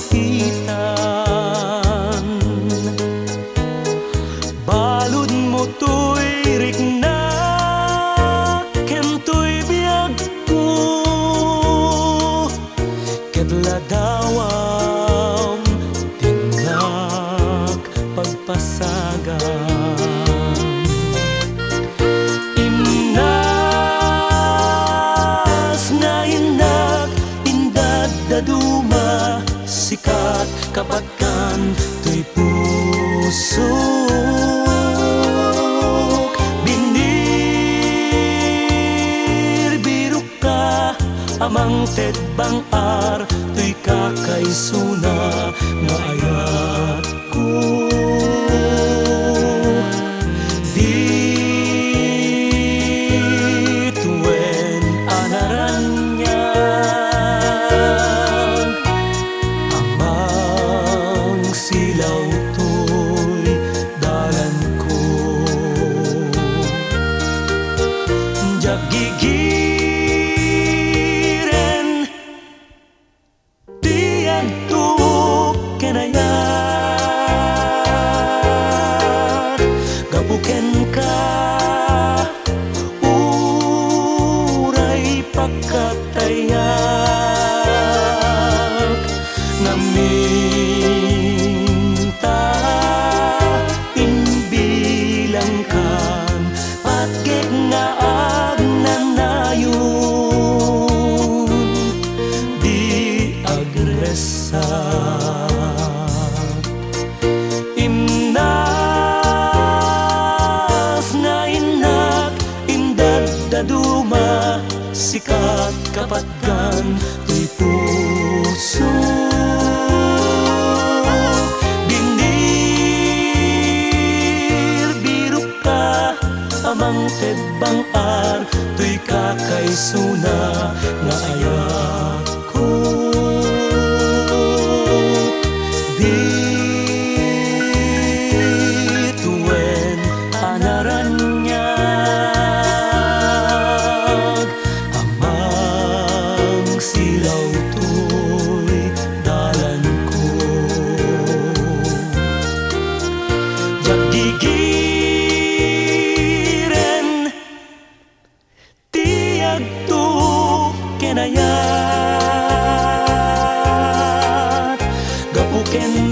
makitan. Balod mo to'y riknak, ken to'y biyag ko, ket ladawam tingnak pagpasagan. Daduma sikat kapatkan to'y puso, binir birok ka amang tedbang ar to'y kakaysuna nga ayat ko. Dituen anaran silaw to'y dalan ko. Jagigiren tiyan to kenayat, gapuken ka uray pagkatayak ngamin imnas na inak indad daduma sikat kapatgan to'y puso, binir birok ka amang tedbang ar to'y kakaysuna nga ayat ko. Dituen anaranyag amang silaw to'y dalan ko. Jagigiren tiyag to kenayat, gapuken